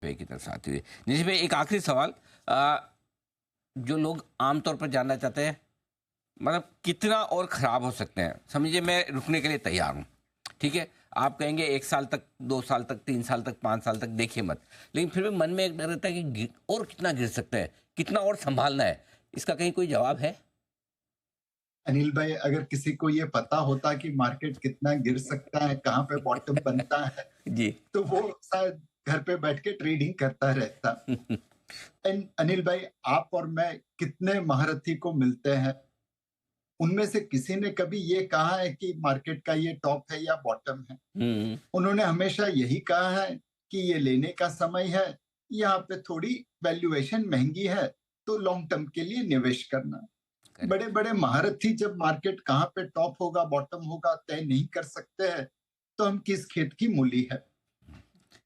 पे की तरफ से आती हुई। निधि भाई, एक आखिरी सवाल, जो लोग आमतौर पर जानना चाहते हैं, मतलब कितना और खराब हो सकते हैं? समझिए मैं रुकने के लिए तैयार हूँ, ठीक है, आप कहेंगे 1 साल तक, 2 साल तक, 3 साल तक, 5 साल तक देखिए मत, लेकिन फिर भी मन में एक डर रहता है कि और कितना गिर सकते हैं, कितना और संभालना है। इसका कहीं कोई जवाब है? अनिल भाई, अगर किसी को ये पता होता कि मार्केट कितना गिर सकता है, कहाँ पे बॉटम बनता है, जी। तो वो शायद घर पे बैठ के ट्रेडिंग करता रहता। एंड अनिल भाई, आप और मैं कितने महारथी को मिलते हैं, उनमें से किसी ने कभी ये कहा है कि मार्केट का ये टॉप है या बॉटम है? हम्म। उन्होंने हमेशा यही कहा है कि ये लेने का समय है, यहाँ पे थोड़ी वैल्यूएशन महंगी है, तो लॉन्ग टर्म के लिए निवेश करना। बड़े करेक्ट। बड़े महारथी जब मार्केट कहाँ पे टॉप होगा बॉटम होगा तय नहीं कर सकते हैं, तो हम किस खेत की मूली है?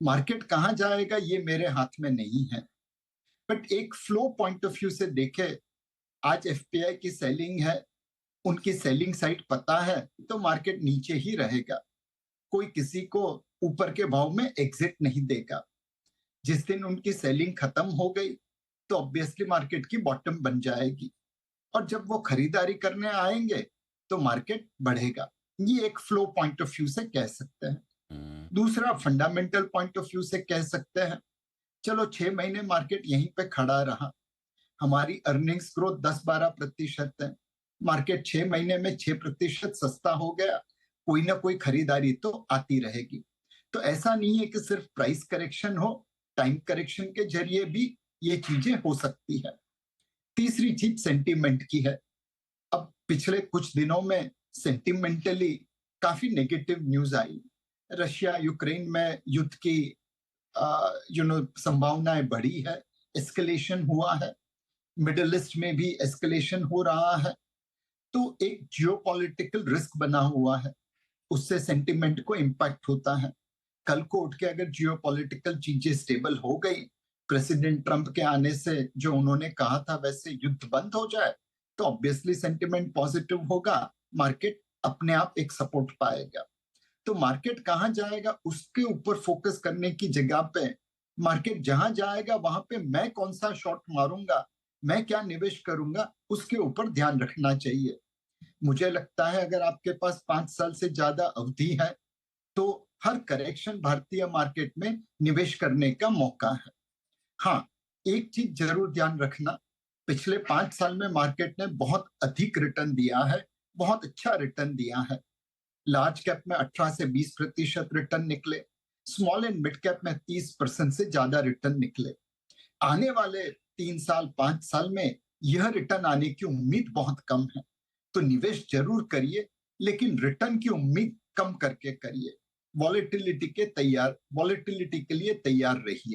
मार्केट कहाँ जाएगा ये मेरे हाथ में नहीं है। बट एक फ्लो पॉइंट ऑफ व्यू से देखे, आज एफपीआई की सेलिंग है, उनकी सेलिंग साइड पता है, तो मार्केट नीचे ही रहेगा। कोई किसी को ऊपर के भाव में एग्जिट नहीं देगा। जिस दिन उनकी सेलिंग खत्म हो गई, तो ऑब्वियसली मार्केट की बॉटम बन जाएगी, और जब वो खरीदारी करने आएंगे तो मार्केट बढ़ेगा। ये एक फ्लो पॉइंट ऑफ व्यू से कह सकते हैं। हम्म। दूसरा फंडामेंटल पॉइंट ऑफ व्यू से कह सकते हैं, चलो 6 महीने मार्केट यहीं पे खड़ा रहा, हमारी अर्निंग्स ग्रोथ 10-12% है, मार्केट 6 महीने में 6% सस्ता हो गया, कोई ना कोई खरीदारी तो आती रहेगी। तो ऐसा नहीं है कि सिर्फ प्राइस करेक्शन हो, टाइम करेक्शन के जरिए भी ये चीजें हो सकती है। तीसरी चीज सेंटीमेंट की है। अब पिछले कुछ दिनों में सेंटिमेंटली काफी नेगेटिव न्यूज आई। रशिया यूक्रेन में युद्ध की संभावनाएं बढ़ी है, एस्केलेशन हुआ है, मिडिल ईस्ट में भी एस्केलेशन हो रहा है, तो एक जियोपॉलिटिकल रिस्क बना हुआ है, उससे सेंटिमेंट को इम्पैक्ट होता है। कल को उठ के अगर जियोपॉलिटिकल चीजें स्टेबल हो गई, प्रेसिडेंट ट्रंप के आने से जो उन्होंने कहा था वैसे युद्ध बंद हो जाए, तो ऑब्वियसली सेंटिमेंट पॉजिटिव होगा, मार्केट अपने आप एक सपोर्ट पाएगा। तो मार्केट कहाँ जाएगा उसके ऊपर फोकस करने की जगह पे, मार्केट जहां जाएगा वहां पे मैं कौन सा शॉट मारूंगा, मैं क्या निवेश करूंगा, उसके ऊपर ध्यान रखना चाहिए। मुझे लगता है अगर आपके पास 5 साल से ज्यादा अवधि है, तो हर करेक्शन भारतीय मार्केट में निवेश करने का मौका है। हाँ, एक चीज जरूर ध्यान रखना, पिछले 5 साल में मार्केट ने बहुत अधिक रिटर्न दिया है, बहुत अच्छा रिटर्न दिया है। लार्ज कैप में 18 से 20% रिटर्न निकले, स्मॉल एंड मिड कैप में 30% से ज्यादा रिटर्न निकले। आने वाले 3 साल 5 साल में यह रिटर्न आने की उम्मीद बहुत कम है, तो निवेश जरूर करिए, लेकिन रिटर्न की उम्मीद कम करके करिए। वॉलेटिलिटी के लिए तैयार रहिए।